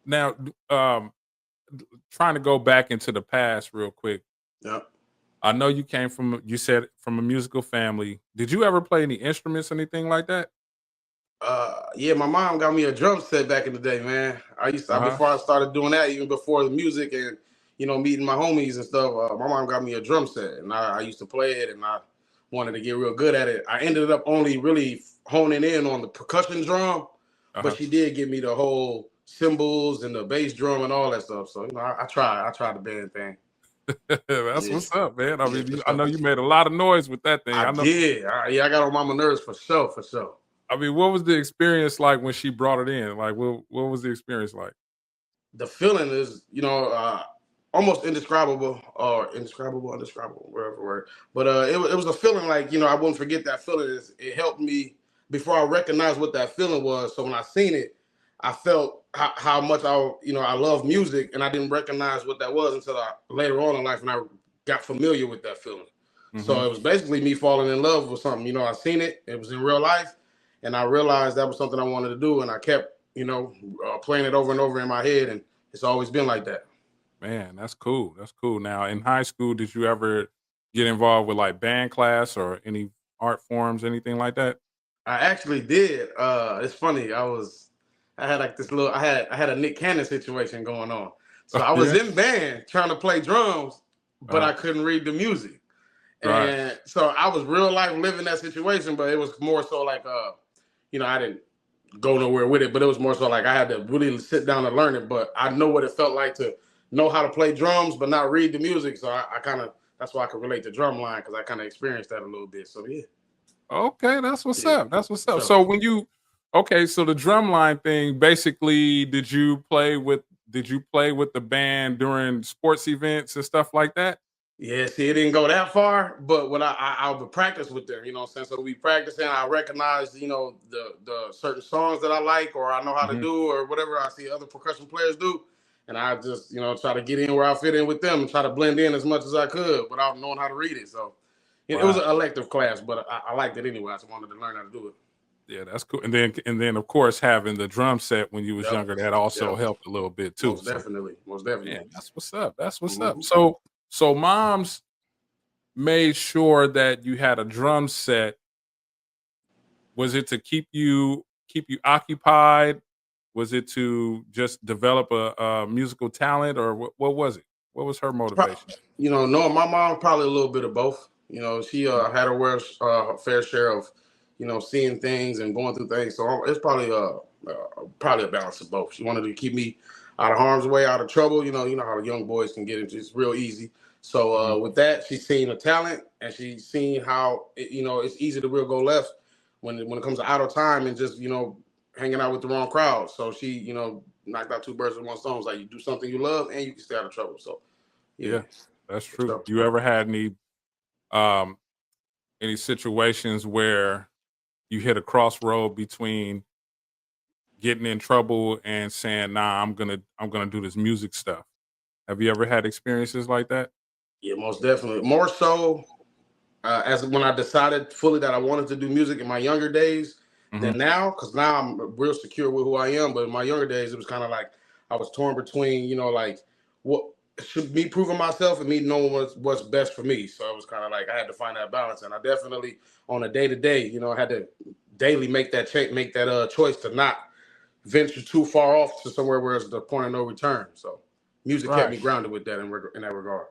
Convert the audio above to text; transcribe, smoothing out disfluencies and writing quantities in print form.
Now, trying to go back into the past real quick. Yeah. I know you came from, you said, from a musical family. Did you ever play any instruments, anything like that? Yeah, my mom got me a drum set back in the day, man. I used to, Uh-huh. before I started doing that, even before the music and meeting my homies and stuff. My mom got me a drum set, and I used to play it, and I wanted to get real good at it. I ended up only really honing in on the percussion drum, but Uh-huh. she did give me the whole cymbals and the bass drum and all that stuff. So I tried the band thing. That's Yeah, what's up, man. I yeah, mean, for I sure. know you made a lot of noise with that thing. I I know. did. Yeah, I got on mama nerves for sure, for sure. I mean, what was the experience like when she brought it in? Like, what was the experience like? The feeling is, almost indescribable or indescribable, whatever word. But it was a feeling like, I wouldn't forget that feeling. It helped me before I recognized what that feeling was. So when I seen it, I felt how much I love music, and I didn't recognize what that was until later on in life, and I got familiar with that feeling. Hmm. So it was basically me falling in love with something. I seen it. It was in real life, and I realized that was something I wanted to do, and I kept, playing it over and over in my head, and it's always been like that. Man, that's cool. That's cool. Now, in high school, did you ever get involved with like band class or any art forms, anything like that? I actually did. It's funny. I had like this little. I had a Nick Cannon situation going on. So Oh, I was yeah. in band trying to play drums, but Uh-huh. I couldn't read the music. Right. And so I was real life living that situation, but it was more so like I didn't go nowhere with it, but it was more so like I had to really sit down and learn it. But I know what it felt like to know how to play drums but not read the music. So I kind of that's why I could relate to drumline, because I kind of experienced that a little bit. So yeah, Okay, that's what's yeah, up. That's what's for up. sure. So when you okay, so the drumline thing, basically, did you play with the band during sports events and stuff like that? Yeah, see, it didn't go that far, but when I would practice with them, you know what I'm saying? So we practicing, I recognize, the certain songs that I like or I know how to Hmm. do or whatever I see other percussion players do. And I just, try to get in where I fit in with them and try to blend in as much as I could without knowing how to read it. So it was Wow. an elective class, but I liked it anyway. I just wanted to learn how to do it. Yeah, that's cool. And then of course having the drum set when you was Yep. younger, that also Yep. helped a little bit too. Most So definitely. Most definitely. man, that's what's up. That's what's up. Hmm. So moms made sure that you had a drum set. Was it to keep you occupied? Was it to just develop a musical talent, or what was it? What was her motivation? No, my mom probably a little bit of both. She Mm. had her fair share of, seeing things and going through things. So it's probably a balance of both. She wanted to keep me out of harm's way, out of trouble. You know how the young boys can get into it's real easy. So Mhm. with that, she's seen a talent, and she's seen how it's easy to real go left when it comes to idle time and just hanging out with the wrong crowd. So she knocked out two birds with one stone. It's like you do something you love and you can stay out of trouble. So yeah. Yeah, that's For true. sure. You ever had um any situations where you hit a crossroad between getting in trouble and saying, "Nah, I'm gonna do this music stuff." Have you ever had experiences like that? Yeah, most definitely. More so as when I decided fully that I wanted to do music in my younger days Hmm. than now, because now I'm real secure with who I am. But in my younger days, it was kind of like I was torn between, like what should me proving myself and me knowing what's best for me. So it was kind of like I had to find that balance, and I definitely on a day to day, had to daily make that choice to not venture too far off to somewhere where it's the point of no return. So music kept Right. me grounded with that in that regard.